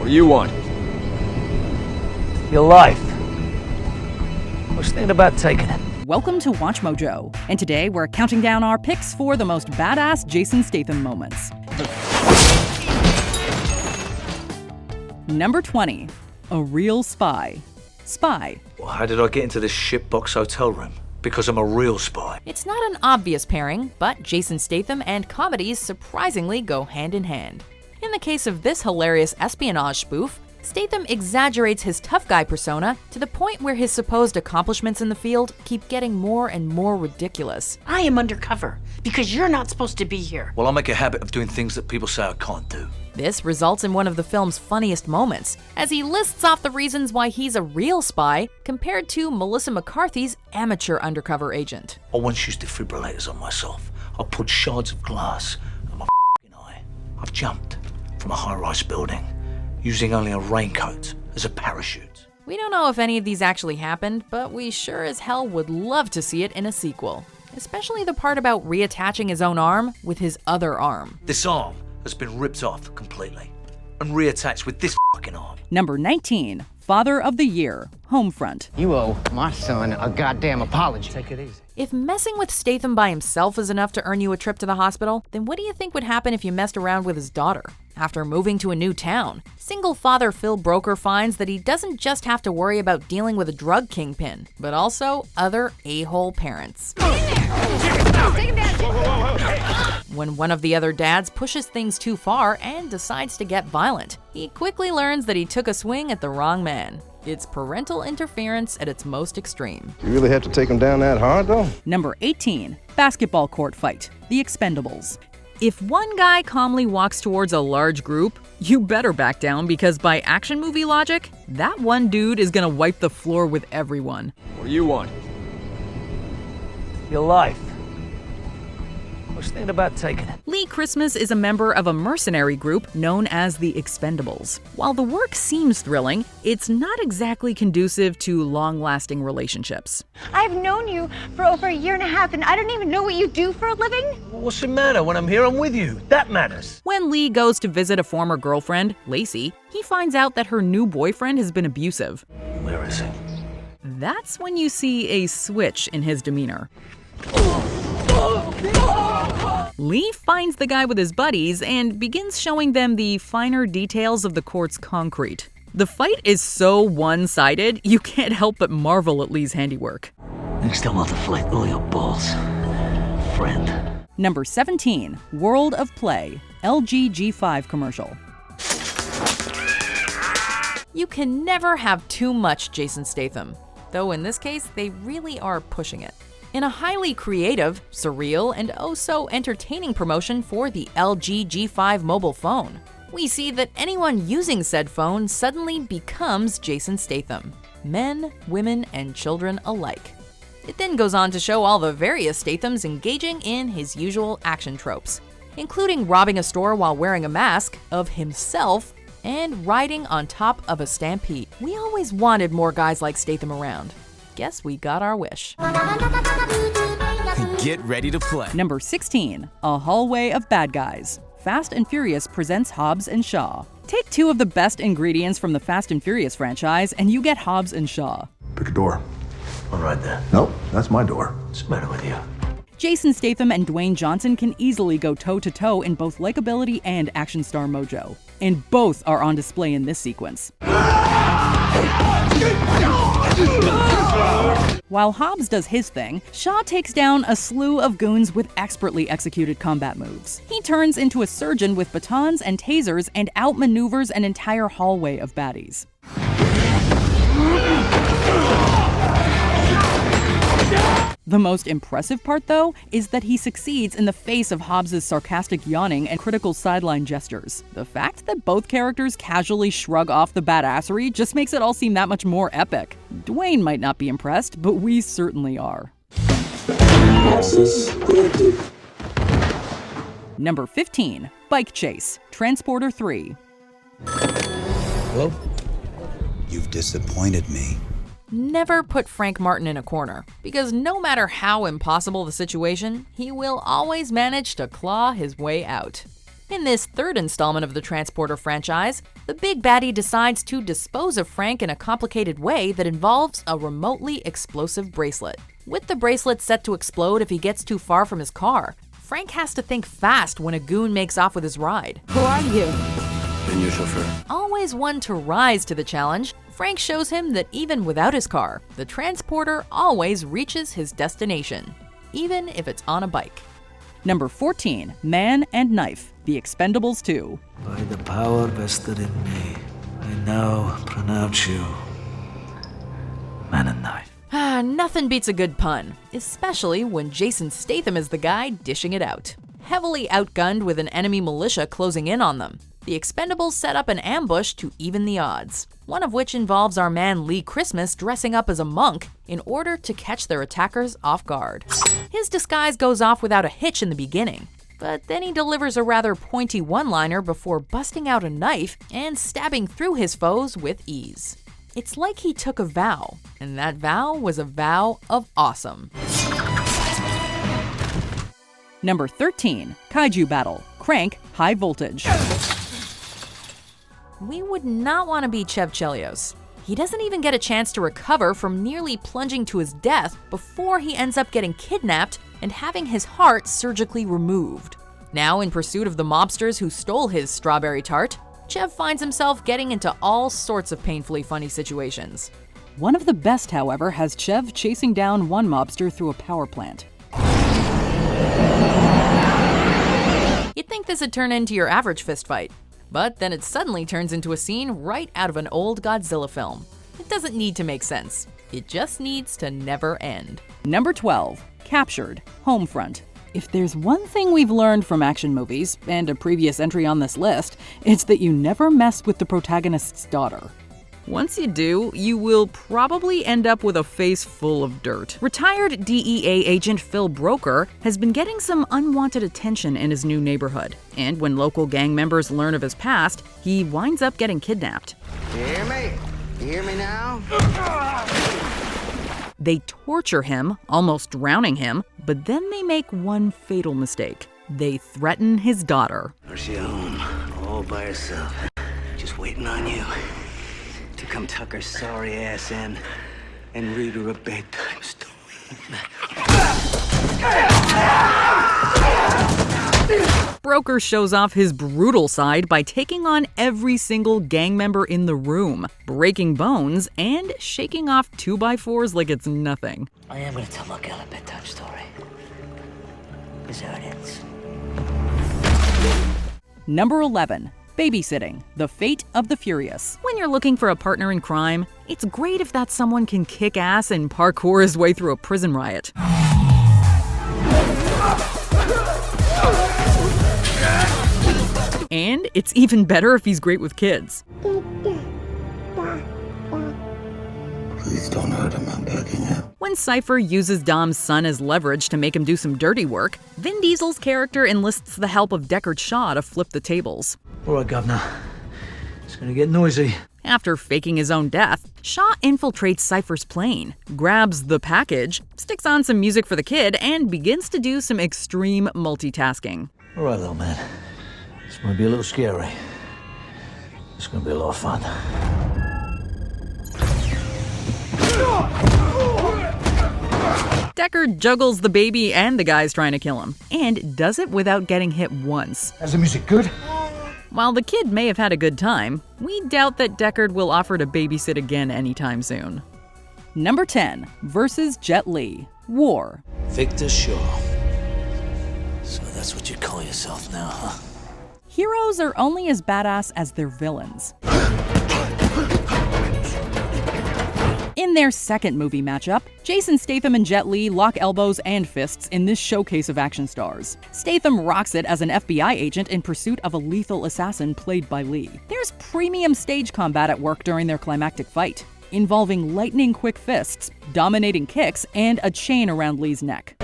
What do you want? Your life. I was thinking about taking it. Welcome to Watch Mojo, and today we're counting down our picks for the most badass Jason Statham moments. Number 20, a real spy. Spy. Well, how did I get into this shitbox hotel room? Because I'm a real spy. It's not an obvious pairing, but Jason Statham and comedies surprisingly go hand in hand. In the case of this hilarious espionage spoof, Statham exaggerates his tough guy persona to the point where his supposed accomplishments in the field keep getting more and more ridiculous. I am undercover because you're not supposed to be here. Well, I make a habit of doing things that people say I can't do. This results in one of the film's funniest moments, as he lists off the reasons why he's a real spy compared to Melissa McCarthy's amateur undercover agent. I once used defibrillators on myself. I put shards of glass in my eye. I've jumped from a high-rise building using only a raincoat as a parachute. We don't know if any of these actually happened, but we sure as hell would love to see it in a sequel. Especially the part about reattaching his own arm with his other arm. This arm has been ripped off completely and reattached with this fucking arm. Number 19, Father of the Year, Homefront. You owe my son a goddamn apology. Take it easy. If messing with Statham by himself is enough to earn you a trip to the hospital, then what do you think would happen if you messed around with his daughter? After moving to a new town, single father Phil Broker finds that he doesn't just have to worry about dealing with a drug kingpin, but also other a-hole parents. When one of the other dads pushes things too far and decides to get violent, he quickly learns that he took a swing at the wrong man. It's parental interference at its most extreme. You really have to take him down that hard, though? Number 18, basketball court fight, The Expendables. If one guy calmly walks towards a large group, you better back down because by action movie logic, that one dude is gonna wipe the floor with everyone. What do you want? Your life. I was thinking about taking it. Lee Christmas is a member of a mercenary group known as the Expendables. While the work seems thrilling, it's not exactly conducive to long-lasting relationships. I've known you for over a year and a half, and I don't even know what you do for a living. What's the matter? When I'm here, I'm with you. That matters. When Lee goes to visit a former girlfriend, Lacey, he finds out that her new boyfriend has been abusive. Where is he? That's when you see a switch in his demeanor. Lee finds the guy with his buddies and begins showing them the finer details of the court's concrete. The fight is so one-sided, you can't help but marvel at Lee's handiwork. Next time I'll deflate all your balls, friend. Number 17, World of Play, LG G5 commercial. You can never have too much Jason Statham, though in this case, they really are pushing it. In a highly creative, surreal, and oh-so-entertaining promotion for the LG G5 mobile phone, we see that anyone using said phone suddenly becomes Jason Statham, men, women, and children alike. It then goes on to show all the various Stathams engaging in his usual action tropes, including robbing a store while wearing a mask of himself and riding on top of a stampede. We always wanted more guys like Statham around. Guess we got our wish. Get ready to play. Number 16, A Hallway of Bad Guys. Fast and Furious presents Hobbs and Shaw. Take two of the best ingredients from the Fast and Furious franchise and you get Hobbs and Shaw. Pick a door. All right there. Nope, that's my door. What's the matter with you? Jason Statham and Dwayne Johnson can easily go toe-to-toe in both likability and action star mojo. And both are on display in this sequence. While Hobbs does his thing, Shaw takes down a slew of goons with expertly executed combat moves. He turns into a surgeon with batons and tasers and outmaneuvers an entire hallway of baddies. The most impressive part, though, is that he succeeds in the face of Hobbs' sarcastic yawning and critical sideline gestures. The fact that both characters casually shrug off the badassery just makes it all seem that much more epic. Dwayne might not be impressed, but we certainly are. Number 15, Bike Chase, Transporter 3. Hello? You've disappointed me. Never put Frank Martin in a corner, because no matter how impossible the situation, he will always manage to claw his way out. In this third installment of the Transporter franchise, The big baddie decides to dispose of Frank in a complicated way that involves a remotely explosive bracelet. With the bracelet set to explode if he gets too far from his car, Frank has to think fast when a goon makes off with his ride. Who are you? And your chauffeur. Always one to rise to the challenge, Frank shows him that even without his car, the transporter always reaches his destination, even if it's on a bike. Number 14, Man and Knife, The Expendables 2. By the power vested in me, I now pronounce you Man and Knife. Nothing beats a good pun, especially when Jason Statham is the guy dishing it out. Heavily outgunned with an enemy militia closing in on them, the Expendables set up an ambush to even the odds, one of which involves our man Lee Christmas dressing up as a monk in order to catch their attackers off guard. His disguise goes off without a hitch in the beginning, but then he delivers a rather pointy one-liner before busting out a knife and stabbing through his foes with ease. It's like he took a vow, and that vow was a vow of awesome. Number 13, Kaiju Battle, Crank High Voltage. We would not want to be Chev Chelios. He doesn't even get a chance to recover from nearly plunging to his death before he ends up getting kidnapped and having his heart surgically removed. Now in pursuit of the mobsters who stole his strawberry tart, Chev finds himself getting into all sorts of painfully funny situations. One of the best, however, has Chev chasing down one mobster through a power plant. You'd think this would turn into your average fistfight, but then it suddenly turns into a scene right out of an old Godzilla film. It doesn't need to make sense. It just needs to never end. Number 12, Captured, Homefront. If there's one thing we've learned from action movies, and a previous entry on this list, it's that you never mess with the protagonist's daughter. Once you do, you will probably end up with a face full of dirt. Retired DEA agent Phil Broker has been getting some unwanted attention in his new neighborhood, and when local gang members learn of his past, he winds up getting kidnapped. You hear me? You hear me now? They torture him, almost drowning him, but then they make one fatal mistake. They threaten his daughter. Or she home, all by herself, just waiting on you to come tuck her sorry ass in and read her a bedtime story. Broker shows off his brutal side by taking on every single gang member in the room, breaking bones, and shaking off 2x4s like it's nothing. I am gonna tell my girl a bedtime story. This is how it ends. Number 11. Babysitting, The Fate of the Furious. When you're looking for a partner in crime, it's great if that someone can kick ass and parkour his way through a prison riot. And it's even better if he's great with kids. Please don't hurt him, I'm begging you. When Cypher uses Dom's son as leverage to make him do some dirty work, Vin Diesel's character enlists the help of Deckard Shaw to flip the tables. All right, Governor. It's gonna get noisy. After faking his own death, Shaw infiltrates Cypher's plane, grabs the package, sticks on some music for the kid, and begins to do some extreme multitasking. All right, little man. This might be a little scary. It's gonna be a lot of fun. Deckard juggles the baby and the guys trying to kill him, and does it without getting hit once. Is the music good? While the kid may have had a good time, we doubt that Deckard will offer to babysit again anytime soon. Number 10, versus Jet Li, War. Victor Shaw. So that's what you call yourself now, huh? Heroes are only as badass as their villains. In their second movie matchup, Jason Statham and Jet Li lock elbows and fists in this showcase of action stars. Statham rocks it as an FBI agent in pursuit of a lethal assassin played by Li. There's premium stage combat at work during their climactic fight, involving lightning-quick fists, dominating kicks, and a chain around Li's neck.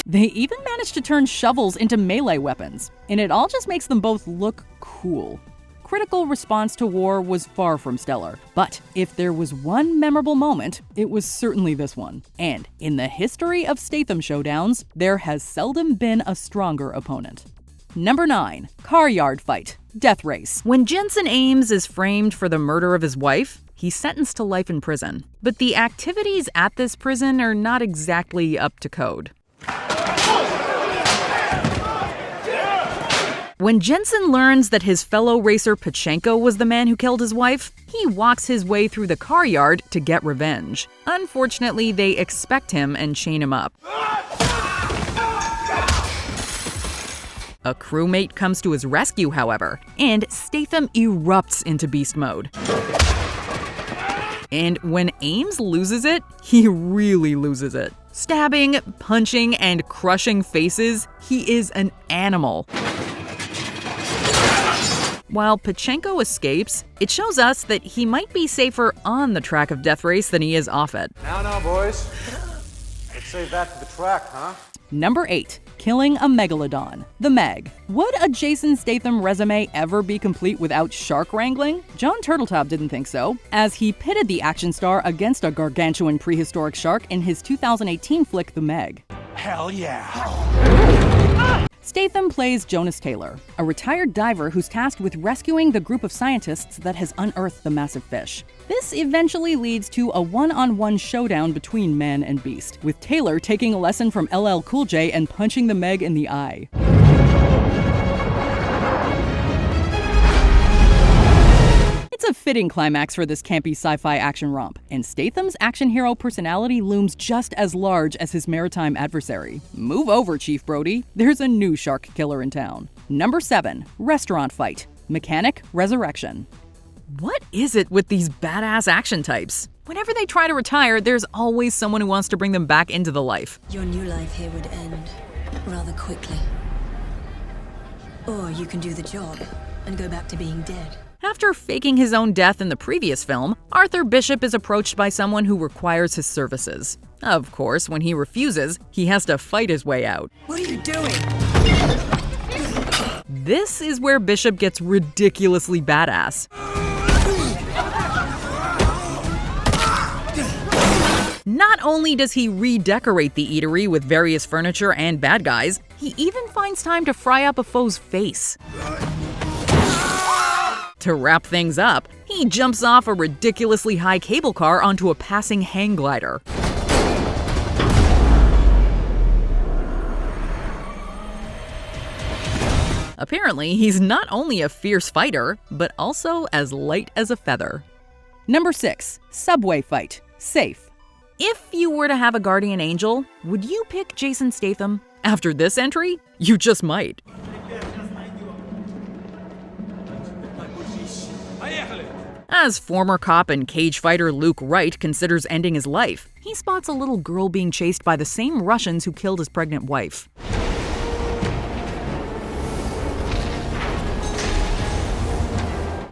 They even managed to turn shovels into melee weapons, and it all just makes them both look cool. critical response to war was far from stellar. But if there was one memorable moment, it was certainly this one. And in the history of Statham showdowns, there has seldom been a stronger opponent. Number 9. Car yard fight. Death race. When Jensen Ames is framed for the murder of his wife, he's sentenced to life in prison. But the activities at this prison are not exactly up to code. When Jensen learns that his fellow racer Pachenko was the man who killed his wife, he walks his way through the car yard to get revenge. Unfortunately, they expect him and chain him up. A crewmate comes to his rescue, however, and Statham erupts into beast mode. And when Ames loses it, he really loses it. Stabbing, punching, and crushing faces, he is an animal. While Pachenko escapes, it shows us that he might be safer on the track of Death Race than he is off it. Now, boys. Let's save that for the track, huh? Number 8. Killing a Megalodon. The Meg. Would a Jason Statham resume ever be complete without shark wrangling? John Turteltaub didn't think so, as he pitted the action star against a gargantuan prehistoric shark in his 2018 flick The Meg. Hell yeah. Statham plays Jonas Taylor, a retired diver who's tasked with rescuing the group of scientists that has unearthed the massive fish. This eventually leads to a one-on-one showdown between man and beast, with Taylor taking a lesson from LL Cool J and punching the Meg in the eye. It's a fitting climax for this campy sci-fi action romp, and Statham's action hero personality looms just as large as his maritime adversary. Move over, Chief Brody. There's a new shark killer in town. Number 7. Restaurant fight. Mechanic resurrection. What is it with these badass action types? Whenever they try to retire, there's always someone who wants to bring them back into the life. Your new life here would end rather quickly. Or you can do the job and go back to being dead. After faking his own death in the previous film, Arthur Bishop is approached by someone who requires his services. Of course, when he refuses, he has to fight his way out. What are you doing? This is where Bishop gets ridiculously badass. Not only does he redecorate the eatery with various furniture and bad guys, he even finds time to fry up a foe's face. To wrap things up, he jumps off a ridiculously high cable car onto a passing hang glider. Apparently, he's not only a fierce fighter, but also as light as a feather. Number 6. Subway fight. Safe. If you were to have a guardian angel, would you pick Jason Statham? After this entry, you just might. As former cop and cage fighter Luke Wright considers ending his life, he spots a little girl being chased by the same Russians who killed his pregnant wife.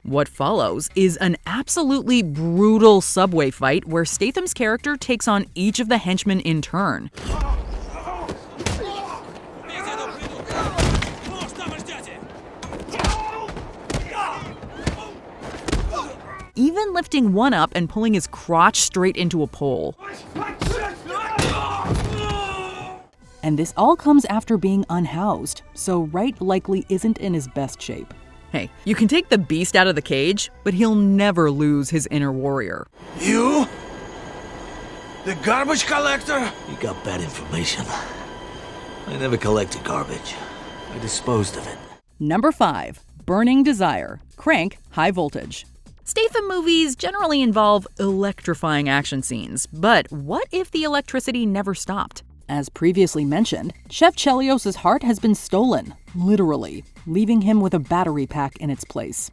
What follows is an absolutely brutal subway fight where Statham's character takes on each of the henchmen in turn. Even lifting one up and pulling his crotch straight into a pole. And this all comes after being unhoused, so Wright likely isn't in his best shape. Hey, you can take the beast out of the cage, but he'll never lose his inner warrior. You? The garbage collector? You got bad information. I never collected garbage. I disposed of it. Number 5. Burning Desire. Crank High Voltage. Statham movies generally involve electrifying action scenes, but what if the electricity never stopped? As previously mentioned, Chef Chelios' heart has been stolen, literally, leaving him with a battery pack in its place.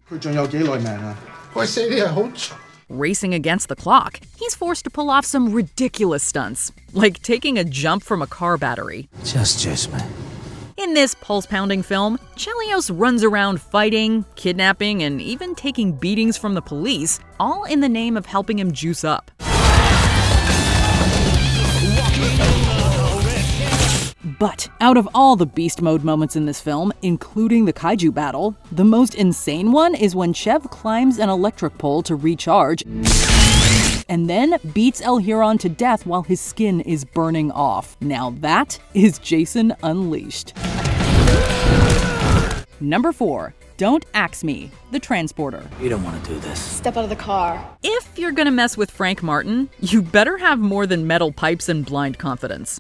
Racing against the clock, he's forced to pull off some ridiculous stunts, like taking a jump from a car battery. Just man. In this pulse-pounding film, Chelios runs around fighting, kidnapping, and even taking beatings from the police, all in the name of helping him juice up. But out of all the beast mode moments in this film, including the kaiju battle, the most insane one is when Chev climbs an electric pole to recharge and then beats El Huron to death while his skin is burning off. Now that is Jason Unleashed. Number 4. Don't Axe Me, the Transporter. You don't want to do this. Step out of the car. If you're gonna mess with Frank Martin, you better have more than metal pipes and blind confidence.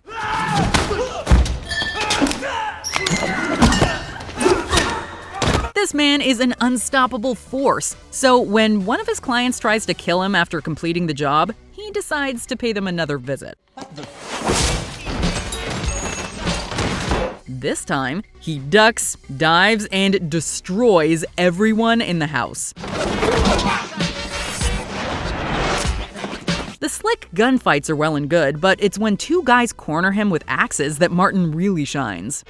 This man is an unstoppable force, so when one of his clients tries to kill him after completing the job, he decides to pay them another visit. This time, he ducks, dives, and destroys everyone in the house. The slick gunfights are well and good, but it's when two guys corner him with axes that Martin really shines.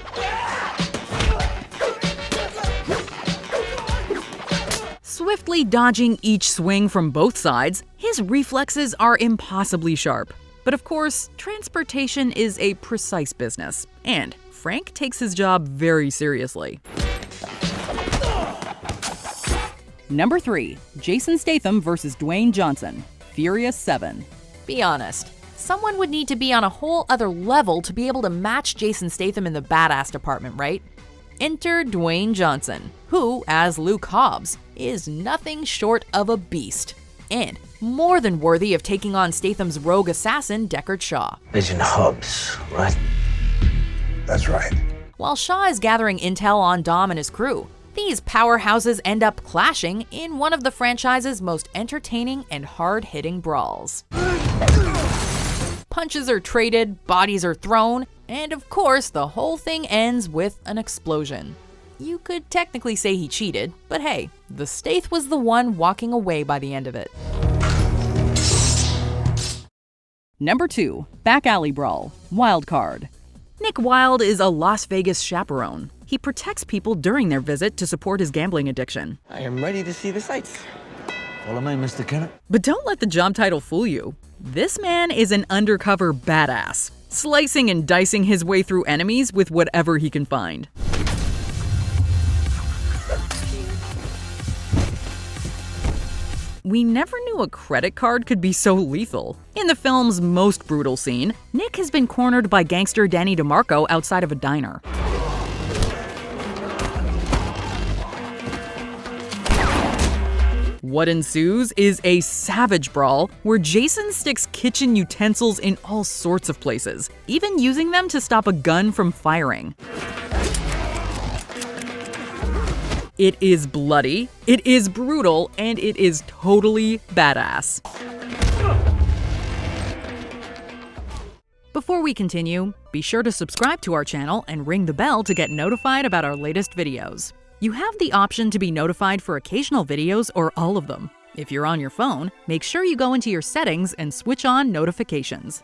Swiftly dodging each swing from both sides, his reflexes are impossibly sharp. But of course, transportation is a precise business, and Frank takes his job very seriously. Number 3. Jason Statham vs. Dwayne Johnson, Furious 7. Be honest, someone would need to be on a whole other level to be able to match Jason Statham in the badass department, right? Enter Dwayne Johnson, who, as Luke Hobbs, is nothing short of a beast, and more than worthy of taking on Statham's rogue assassin, Deckard Shaw. Agent Hobbs, right? That's right. While Shaw is gathering intel on Dom and his crew, these powerhouses end up clashing in one of the franchise's most entertaining and hard-hitting brawls. Punches are traded, bodies are thrown, and of course, the whole thing ends with an explosion. You could technically say he cheated, but hey, the Stath was the one walking away by the end of it. Number 2. Back Alley Brawl, Wild Card. Nick Wilde is a Las Vegas chaperone. He protects people during their visit to support his gambling addiction. I am ready to see the sights. Follow me, Mr. Kennett. But don't let the job title fool you. This man is an undercover badass, slicing and dicing his way through enemies with whatever he can find. We never knew a credit card could be so lethal. In the film's most brutal scene, Nick has been cornered by gangster Danny DeMarco outside of a diner. What ensues is a savage brawl where Jason sticks kitchen utensils in all sorts of places, even using them to stop a gun from firing. It is bloody, it is brutal, and it is totally badass. Before we continue, be sure to subscribe to our channel and ring the bell to get notified about our latest videos. You have the option to be notified for occasional videos or all of them. If you're on your phone, make sure you go into your settings and switch on notifications.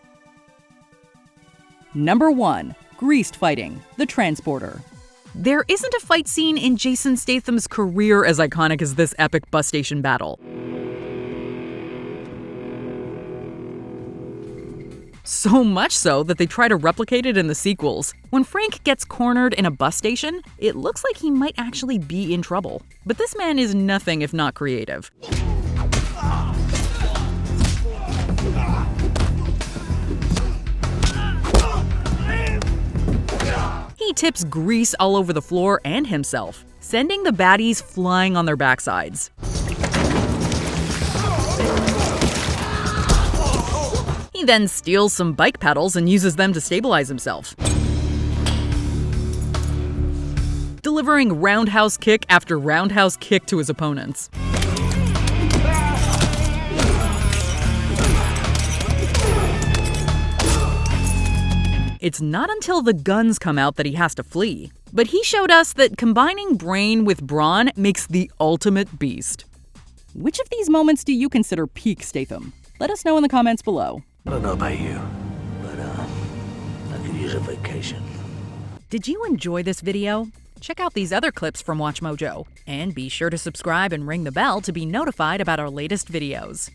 Number 1. Greased Fighting, the Transporter. There isn't a fight scene in Jason Statham's career as iconic as this epic bus station battle. So much so that they try to replicate it in the sequels. When Frank gets cornered in a bus station, it looks like he might actually be in trouble. But this man is nothing if not creative. He tips grease all over the floor and himself, sending the baddies flying on their backsides. He then steals some bike pedals and uses them to stabilize himself, delivering roundhouse kick after roundhouse kick to his opponents. It's not until the guns come out that he has to flee. But he showed us that combining brain with brawn makes the ultimate beast. Which of these moments do you consider peak Statham? Let us know in the comments below. I don't know about you, but I could use a vacation. Did you enjoy this video? Check out these other clips from WatchMojo, and be sure to subscribe and ring the bell to be notified about our latest videos.